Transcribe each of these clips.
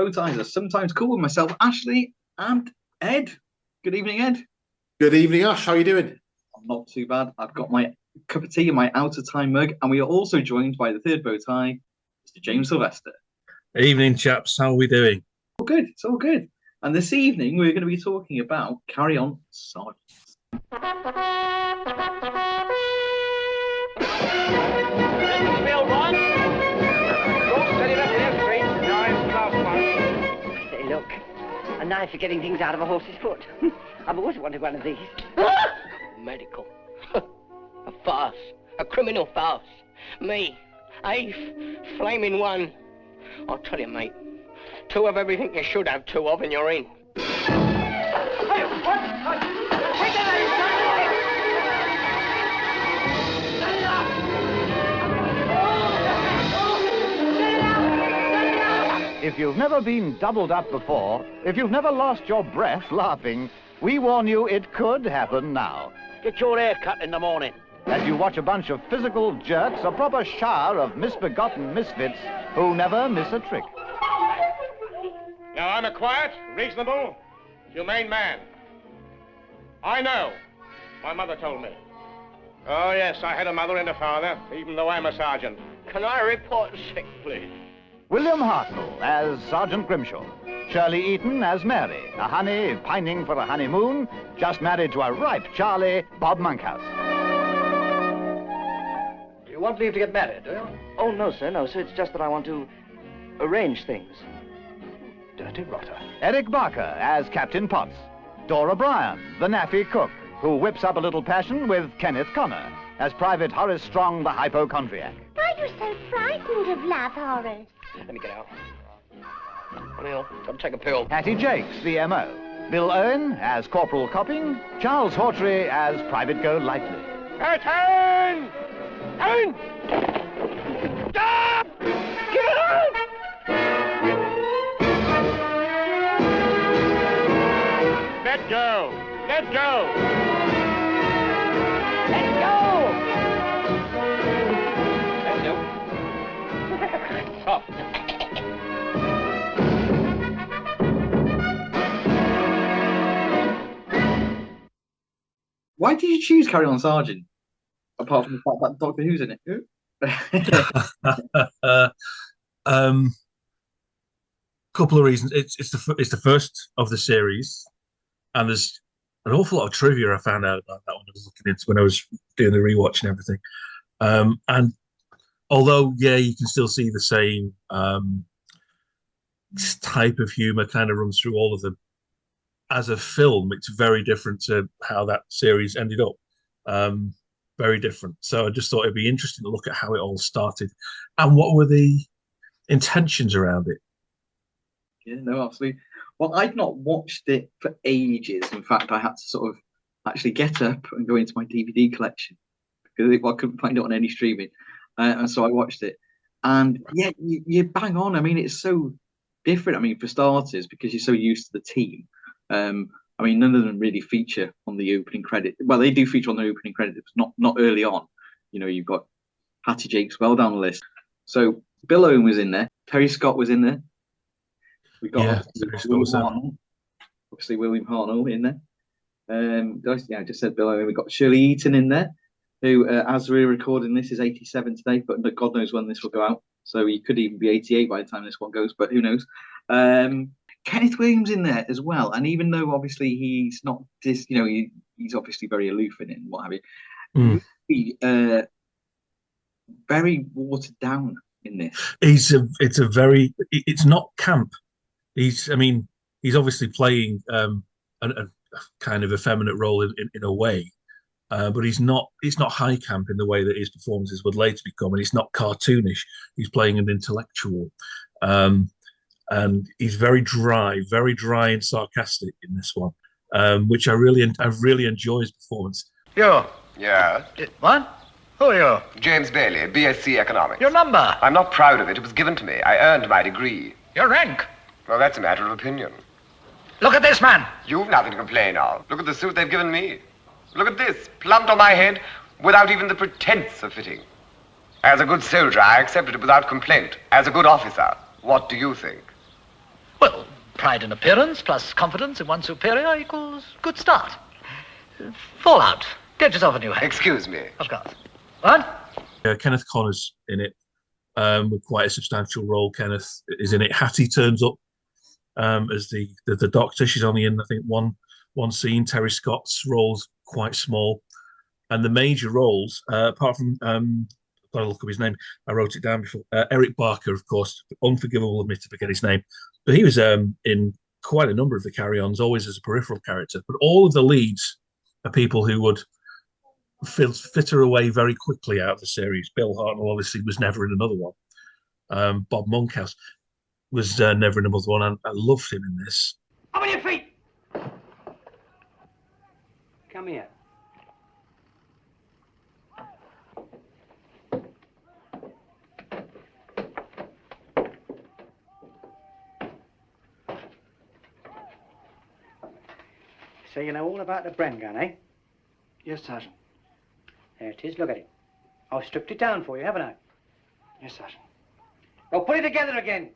Bowties are sometimes called with myself, Ashley, and Ed. Good evening, Ed. Good evening, Ash. How are you doing? I'm not too bad. I've got my cup of tea and my out of time mug, and we are also joined by the third bowtie, Mr. James Sylvester. Evening, chaps. How are we doing? All good. It's all good. And this evening we're going to be talking about Carry On, Sergeant. Say, look, a knife for getting things out of a horse's foot. I've always wanted one of these. Medical. A farce. A criminal farce. Me. Flaming one. I'll tell you, mate. Two of everything you should have two of and you're in. If you've never been doubled up before, if you've never lost your breath laughing, we warn you it could happen now. Get your hair cut in the morning. As you watch a bunch of physical jerks, a proper shower of misbegotten misfits who never miss a trick. Now, I'm a quiet, reasonable, humane man. I know. My mother told me. Oh, yes, I had a mother and a father, even though I'm a sergeant. Can I report sick, please? William Hartnell as Sergeant Grimshaw. Shirley Eaton as Mary, a honey pining for a honeymoon, just married to a ripe Charlie, Bob Monkhouse. You want leave to get married, do you? Oh, no, sir. It's just that I want to arrange things. Dirty rotter. Eric Barker as Captain Potts. Dora Bryan, the naffy cook, who whips up a little passion with Kenneth Connor as Private Horace Strong, the hypochondriac. Why are you so frightened of love, Horace? Let me get out. O'Neill, gotta take a pill. Hattie Jakes, the M.O. Bill Owen as Corporal Copping. Charles Hawtrey as Private Golightly. Curtain! Curtain! Stop! Get out! Let go! Let go! Let go! Stop. Why did you choose Carry On, Sergeant? Apart from the fact that Doctor Who's in it. Couple of reasons. It's the first of the series, and there's an awful lot of trivia I found out about that one. I was looking into when I was doing the rewatch and everything. And although, yeah, you can still see the same type of humor kind of runs through all of them. As a film, it's very different to how that series ended up. Very different. So I just thought it'd be interesting to look at how it all started and what were the intentions around it. Yeah, no, absolutely. Well, I'd not watched it for ages. In fact, I had to sort of actually get up and go into my DVD collection because I couldn't find it on any streaming. And so I watched it. And yeah, you bang on. I mean, it's so different. I mean, for starters, because you're so used to the team. I mean, none of them really feature on the opening credit. Well, they do feature on the opening credit, but not early on. You know, you've got Hattie Jakes well down the list. So Bill Owen was in there. Terry Scott was in there. We got obviously William Hartnell in there. I just said Bill Owen. We got Shirley Eaton in there, who, as we're recording this, is 87 today, but God knows when this will go out. So he could even be 88 by the time this one goes, but who knows? Kenneth Williams in there as well, and even though obviously he's not this, you know, he's obviously very aloof in it and what have you. Very watered down in this. It's not camp. He's obviously playing a kind of effeminate role in a way, but he's not high camp in the way that his performances would later become, and he's not cartoonish. He's playing an intellectual. And he's very dry and sarcastic in this one, which I really enjoy his performance. You? Yeah? What? Who are you? James Bailey, BSc Economics. Your number? I'm not proud of it. It was given to me. I earned my degree. Your rank? Well, that's a matter of opinion. Look at this man. You've nothing to complain of. Look at the suit they've given me. Look at this, plumped on my head without even the pretense of fitting. As a good soldier, I accepted it without complaint. As a good officer, what do you think? Well, pride in appearance plus confidence in one's superior equals good start. Fall out. Get yourself a new hat. Excuse me. Of course. What? Kenneth Connor's in it with quite a substantial role. Kenneth is in it. Hattie turns up as the doctor. She's only in, I think, one scene. Terry Scott's role's quite small. And the major roles, apart from, I've got to look up his name. I wrote it down before. Eric Barker, of course. Unforgivable of me to forget his name. But he was in quite a number of the carry-ons, always as a peripheral character. But all of the leads are people who would fitter away very quickly out of the series. Bill Hartnell obviously was never in another one. Bob Monkhouse was never in another one, and I loved him in this. Up on your feet! Come here. So you know all about the Bren gun, eh? Yes, Sergeant. There it is, look at it. I've stripped it down for you, haven't I? Yes, Sergeant. Well, put it together again.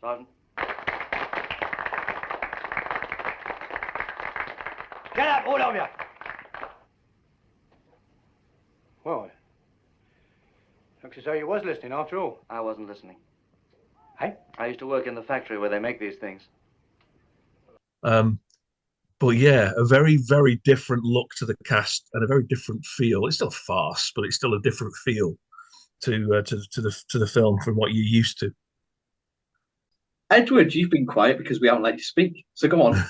Sergeant. Get up, all of you. Well, Looks as though you was listening after all. I wasn't listening. Hey? I used to work in the factory where they make these things. But yeah, a very, very different look to the cast and a very different feel. It's still a farce, but it's still a different feel to the film from what you're used to. Edward, you've been quiet because we haven't let you speak. So come on.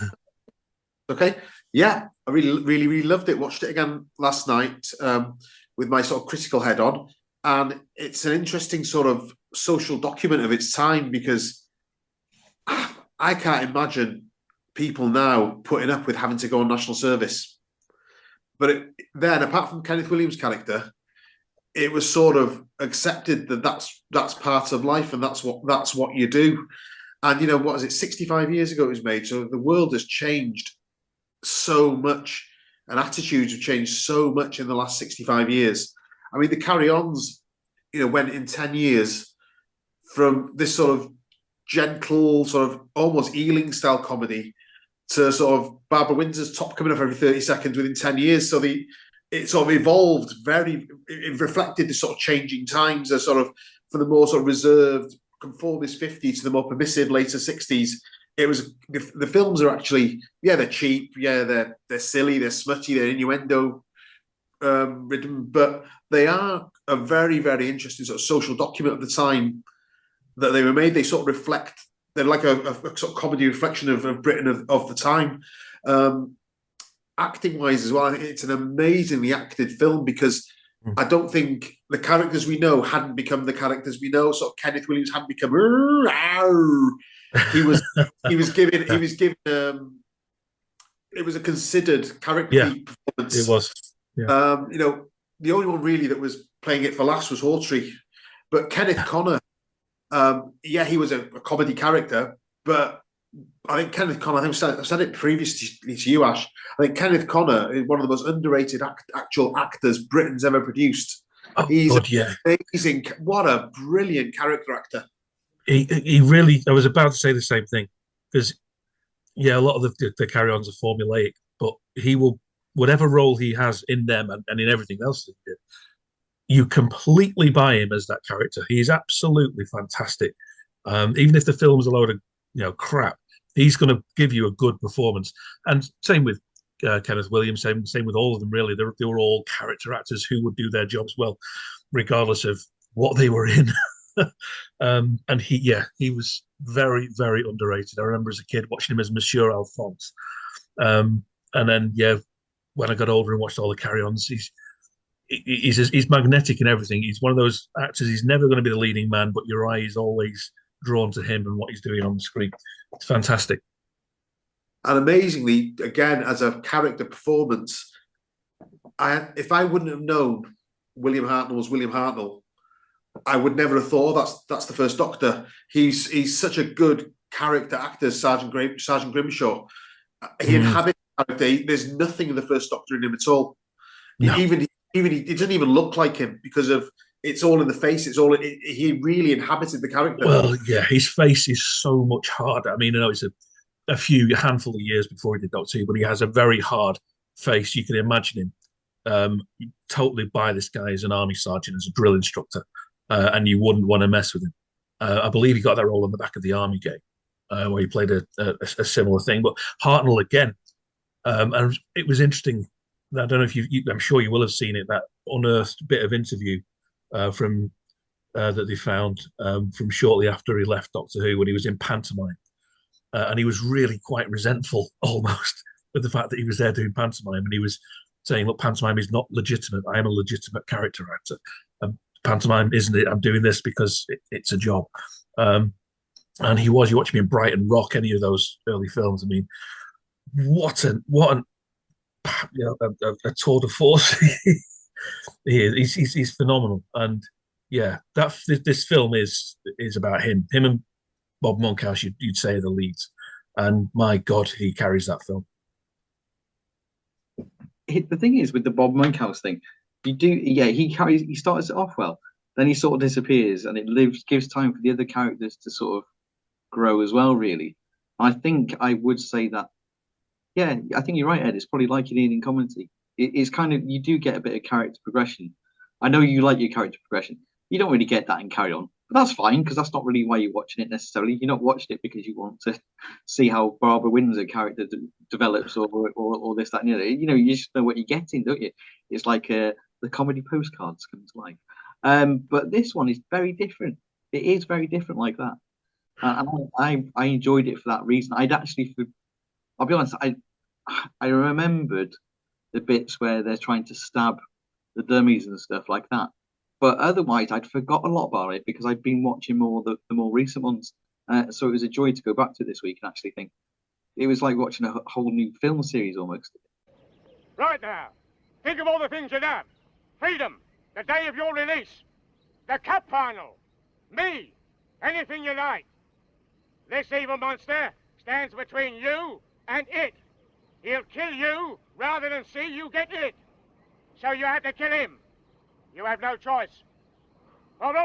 Okay. Yeah, I really loved it. Watched it again last night with my sort of critical head on. And it's an interesting sort of social document of its time because I can't imagine people now putting up with having to go on national service. But then, apart from Kenneth Williams' character, it was sort of accepted that that's part of life and that's what you do. And, you know, what is it, 65 years ago it was made. So the world has changed so much and attitudes have changed so much in the last 65 years. I mean, the carry-ons, you know, went in 10 years from this sort of gentle, sort of almost Ealing-style comedy to sort of Barbara Windsor's Top coming up every 30 seconds within 10 years. So it sort of evolved it reflected the sort of changing times as sort of for the more sort of reserved conformist 50s to the more permissive later 60s. It was the films are actually, yeah, they're cheap, yeah, they're silly, they're smutty, they're innuendo ridden, but they are a very, very interesting sort of social document of the time that they were made. They sort of reflect, they're like a sort of comedy reflection of Britain of the time. Acting wise as well, I think it's an amazingly acted film because I don't think the characters we know hadn't become the characters we know. Sort of Kenneth Williams hadn't become. He was given. It was a considered character performance. It was. Yeah. You know, the only one really that was playing it for laughs was Hawtrey, but Kenneth Connor. He was a comedy character, but I think Kenneth Connor. I think I've said it previously to you, Ash. I think Kenneth Connor is one of the most underrated actual actors Britain's ever produced. Oh, He's God, yeah. amazing. What a brilliant character actor. He really. I was about to say the same thing because, yeah, a lot of the carry-ons are formulaic, but he will, whatever role he has in them and in everything else that he did, you completely buy him as that character. He's absolutely fantastic. Even if the film's a load of crap, he's going to give you a good performance. And same with Kenneth Williams, same with all of them, really. They were all character actors who would do their jobs well, regardless of what they were in. And he was very, very underrated. I remember as a kid watching him as Monsieur Alphonse. And then, when I got older and watched all the carry-ons, he's magnetic in everything. He's one of those actors, he's never going to be the leading man, but your eye is always drawn to him and what he's doing on the screen. It's fantastic. And amazingly, again, as a character performance, if I wouldn't have known William Hartnell was William Hartnell, I would never have thought that's the first Doctor. He's such a good character actor, Sergeant Grimshaw. He inhabits character. There's nothing in the first Doctor in him at all. No. Even he doesn't even look like him because of it's all in the face. He really inhabited the character. Well, yeah, his face is so much harder. I mean, I know it's a handful of years before he did Doctor Who, but he has a very hard face. You can imagine him. You totally buy this guy as an army sergeant, as a drill instructor, and you wouldn't want to mess with him. I believe he got that role on the back of the Army game, where he played a similar thing. But Hartnell again, and it was interesting. I don't know if I'm sure you will have seen it, that unearthed bit of interview from that they found from shortly after he left Doctor Who when he was in pantomime. And he was really quite resentful almost with the fact that he was there doing pantomime. And he was saying, look, pantomime is not legitimate. I am a legitimate character actor. Pantomime isn't it? I'm doing this because it's a job. And you watch me in Brighton Rock, any of those early films. I mean, what a tour de force he is. He's phenomenal. And yeah, this film is about him and Bob Monkhouse, you'd say, are the leads. And my God, he carries that film. The thing is with the Bob Monkhouse thing, he starts it off well, then he sort of disappears, and it gives time for the other characters to sort of grow as well, really. I think I would say that, yeah, I think you're right, Ed. It's probably like you need in comedy. It's kind of, you do get a bit of character progression. I know you like your character progression. You don't really get that in Carry On. But that's fine, because that's not really why you're watching it necessarily. You're not watching it because you want to see how Barbara Windsor character develops or this, that, and the other. You know, you just know what you're getting, don't you? It's like the comedy postcards come to life. But this one is very different. It is very different like that. And I enjoyed it for that reason. I'll be honest, I remembered the bits where they're trying to stab the dummies and stuff like that. But otherwise, I'd forgot a lot about it because I'd been watching the more recent ones. So it was a joy to go back to this week and actually think. It was like watching a whole new film series almost. Right now, think of all the things you've done. Freedom, the day of your release, the cup final, me, anything you like. This evil monster stands between you and it. He'll kill you rather than see you get it. So you have to kill him. You have no choice. Hold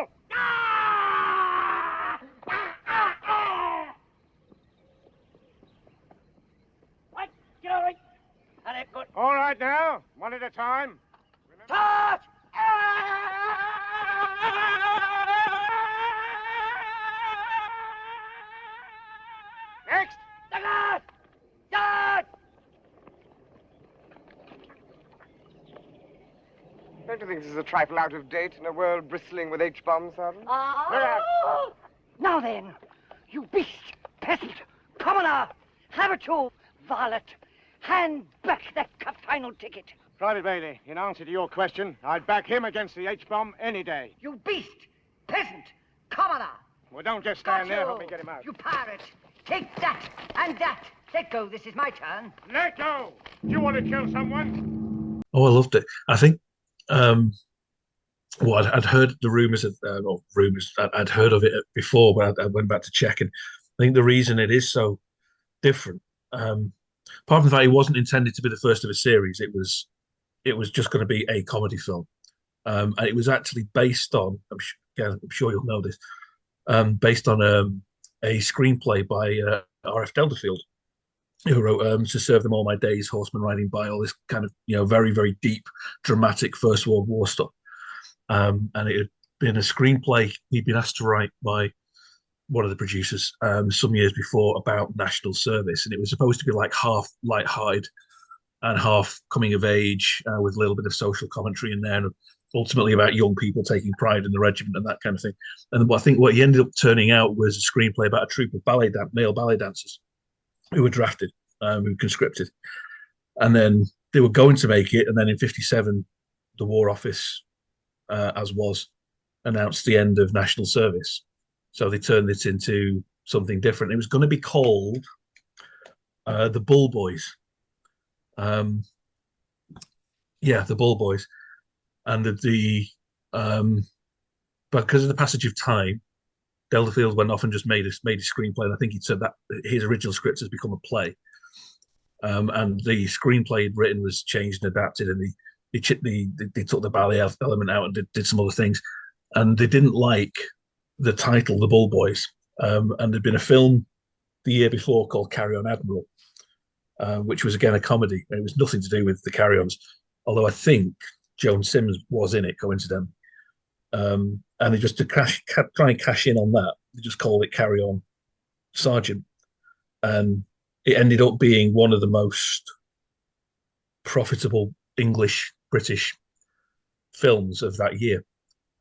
Right, get all right. And it good. All right now, one at a time. Touch! Next! The guard! Guard! Don't you think this is a trifle out of date in a world bristling with H-bombs, Sergeant? Now then, you beast, peasant, commoner, habitual, varlet, hand back that cup final ticket. Private Bailey, in answer to your question, I'd back him against the H-bomb any day. You beast, peasant, commoner. Well, don't just stand there. Help me get him out. You pirate, take that and that. Let go, this is my turn. Let go! Do you want to kill someone? Oh, I loved it. I think I'd heard the rumours I'd heard of it before, but I went back to check, and I think the reason it is so different, apart from the fact it wasn't intended to be the first of a series, it was just going to be a comedy film, and it was actually based on, I'm sure you'll know this, based on a screenplay by R.F. Delderfield, who wrote To Serve Them All My Days, Horseman Riding By, all this kind of, very, very deep, dramatic First World War stuff. And it had been a screenplay he'd been asked to write by one of the producers some years before about national service. And it was supposed to be like half lighthearted and half coming of age with a little bit of social commentary in there, and ultimately about young people taking pride in the regiment and that kind of thing. And I think what he ended up turning out was a screenplay about a troupe of male ballet dancers who were drafted, who were conscripted. And then they were going to make it, and then in 1957, the War Office, as was, announced the end of national service. So they turned it into something different. It was going to be called The Bull Boys. Yeah, the Bull Boys, and because of the passage of time, Delderfield went off and just made a screenplay. And I think he said that his original script has become a play, and the screenplay he'd written was changed and adapted, and they took the ballet element out and did some other things, and they didn't like the title, The Bull Boys, and there'd been a film the year before called Carry On Admiral, which was again a comedy. It was nothing to do with the Carry Ons, although I think Joan Sims was in it, coincidentally. And they just to try and cash in on that, they just called it Carry On Sergeant, and it ended up being one of the most profitable English British films of that year.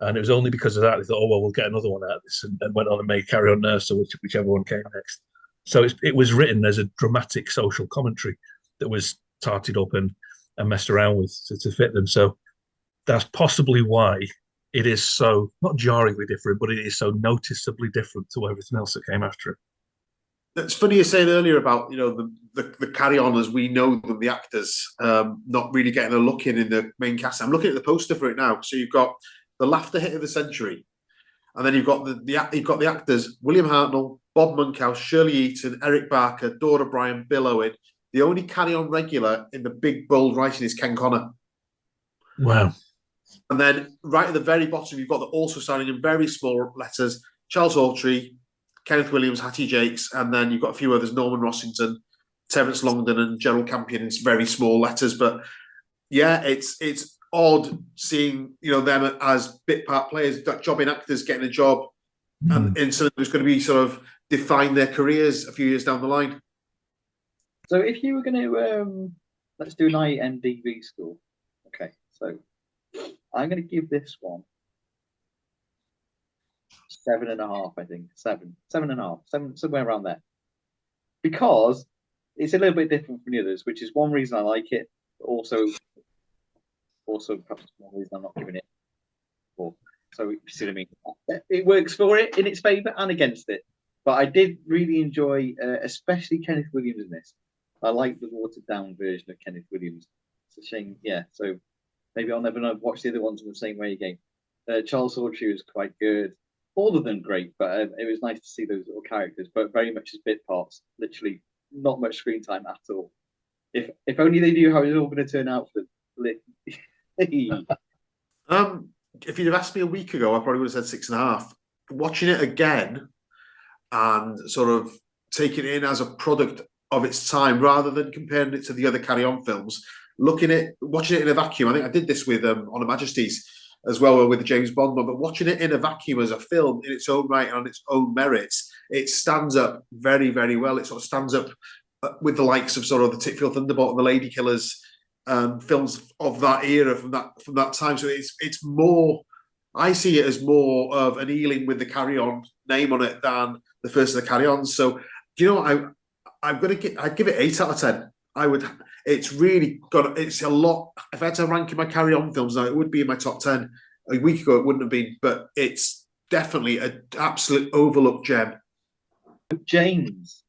And it was only because of that they thought, oh well, we'll get another one out of this, and went on and made Carry On Nurse, or whichever one came next. So it was written as a dramatic social commentary that was tarted up and messed around with to fit them. So that's possibly why it is so, not jarringly different, but it is so noticeably different to everything else that came after it. It's funny you saying earlier about the Carry On as we know them, the actors, not really getting a look in the main cast. I'm looking at the poster for it now. So you've got the laughter hit of the century, and then you've got the actors William Hartnell, Bob Monkhouse, Shirley Eaton, Eric Barker, Dora Bryan, Bill Owen. The only Carry On regular in the big bold writing is Ken Connor. Wow. And then right at the very bottom, you've got the also signing in very small letters, Charles Hawtrey, Kenneth Williams, Hattie Jakes, and then you've got a few others, Norman Rossington, Terence Longdon, and Gerald Campion in very small letters. But yeah, it's odd seeing them as bit part players, jobbing actors getting a job, and in something that's going to be sort of define their careers a few years down the line. So if you were going to let's do an IMDb score. Okay, so I'm going to give this one 7.5. I think 7.5, somewhere around there, because it's a little bit different from the others, which is one reason I like it. But also perhaps one reason I'm not giving it 4. So you see what I mean? It works for it in its favour and against it. But I did really enjoy, especially Kenneth Williams in this. I like the watered down version of Kenneth Williams. It's a shame, yeah. So maybe I'll never watch the other ones in the same way again. Charles Hawtrey was quite good. All of them great, but it was nice to see those little characters, but very much as bit parts. Literally, not much screen time at all. If only they knew how it was all going to turn out for them. If you'd have asked me a week ago, I probably would have said 6.5. Watching it again and sort of taking it in as a product of its time, rather than comparing it to the other Carry On films, watching it in a vacuum. I think I did this with On Her Majesty's as well, with the James Bond one, but watching it in a vacuum as a film in its own right and on its own merits, it stands up very, very well. It sort of stands up with the likes of sort of the Titfield Thunderbolt and the Lady Killers, films of that era from that time. So it's more, I see it as more of an Ealing with the Carry On name on it than the first of the Carry Ons. So I'd give it 8 out of 10. I would. It's really got. It's a lot. If I had to rank in my Carry On films now, it would be in my top 10. A week ago, it wouldn't have been, but it's definitely an absolute overlooked gem. James.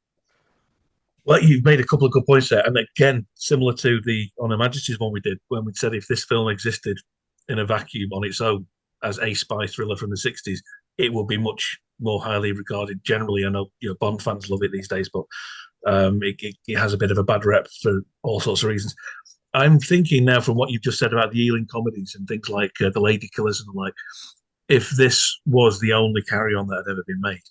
Well, you've made a couple of good points there, and again, similar to the On Her Majesty's one we did when we said if this film existed in a vacuum on its own as a spy thriller from the 60s, it would be much more highly regarded. Generally, I know Bond fans love it these days, but it has a bit of a bad rep for all sorts of reasons. I'm thinking now, from what you've just said about the Ealing comedies and things like The Lady Killers and the like, if this was the only Carry On that had ever been made,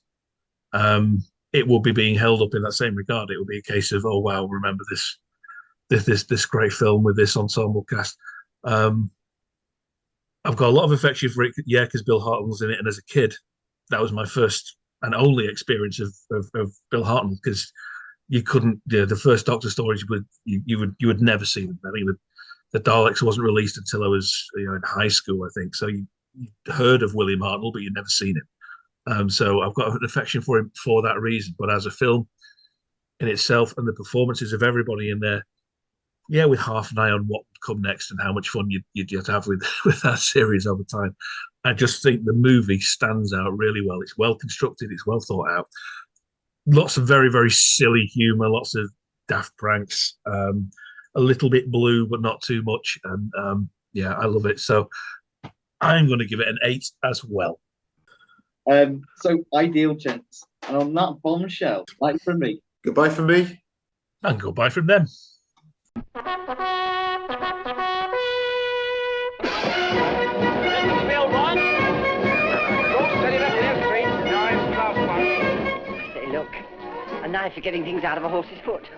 it would be being held up in that same regard. It would be a case of, oh wow, remember this great film with this ensemble cast. I've got a lot of affection for it, yeah, because Bill Hartnell was in it, and as a kid, that was my first and only experience of Bill Hartnell, because you couldn't. The first Doctor stories you would never see them. I mean, the Daleks wasn't released until I was in high school, I think. So you heard of William Hartnell, but you'd never seen him. So I've got an affection for him for that reason. But as a film in itself, and the performances of everybody in there, yeah, with half an eye on what would come next and how much fun you'd have with that series over time. I just think the movie stands out really well. It's well constructed. It's well thought out. Lots of very, very silly humour, lots of daft pranks, a little bit blue, but not too much. And yeah, I love it. So I'm going to give it an 8 as well. So ideal, gents. And on that bombshell, like from me. Goodbye from me. And goodbye from them. Say, look, a knife for getting things out of a horse's foot.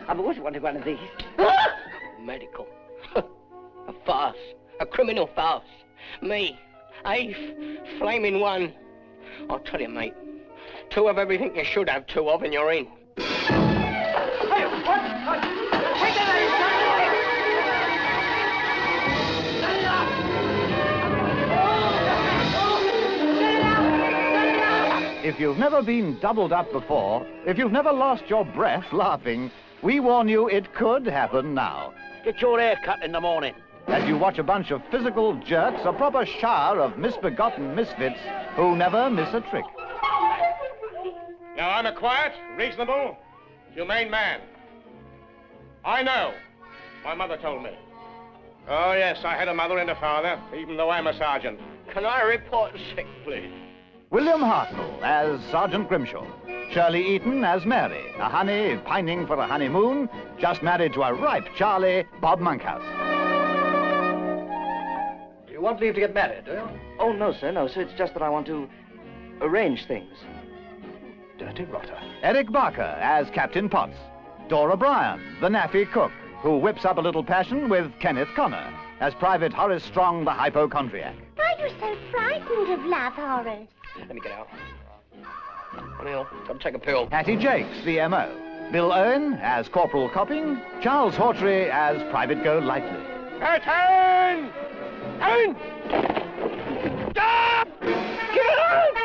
I've always wanted one of these. Medical. A farce. A criminal farce. Me, Ace, flaming one. I'll tell you, mate. 2 of everything you should have 2 of, and you're in. If you've never been doubled up before, if you've never lost your breath laughing, we warn you it could happen now. Get your hair cut in the morning. As you watch a bunch of physical jerks, a proper shower of misbegotten misfits who never miss a trick. Now, I'm a quiet, reasonable, humane man. I know. My mother told me. Oh, yes, I had a mother and a father, even though I'm a sergeant. Can I report sick, please? William Hartnell as Sergeant Grimshaw. Shirley Eaton as Mary, a honey pining for a honeymoon, just married to a ripe Charlie, Bob Monkhouse. You want leave to get married, do you? Oh, no, sir. No, sir. It's just that I want to arrange things. Dirty rotter. Eric Barker as Captain Potts. Dora Bryan, the naffy cook, who whips up a little passion with Kenneth Connor as Private Horace Strong, the hypochondriac. Are you so frightened of love, Horace? Let me get out. O'Neill, come take a pill. Hattie Jakes, the M.O. Bill Owen as Corporal Copping. Charles Hawtrey as Private Golightly. Curtain! Curtain! Stop! Get out!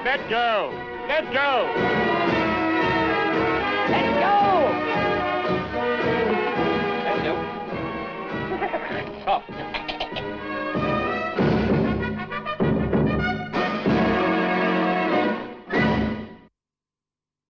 Let go! Let go! Let go! Let go. Soft.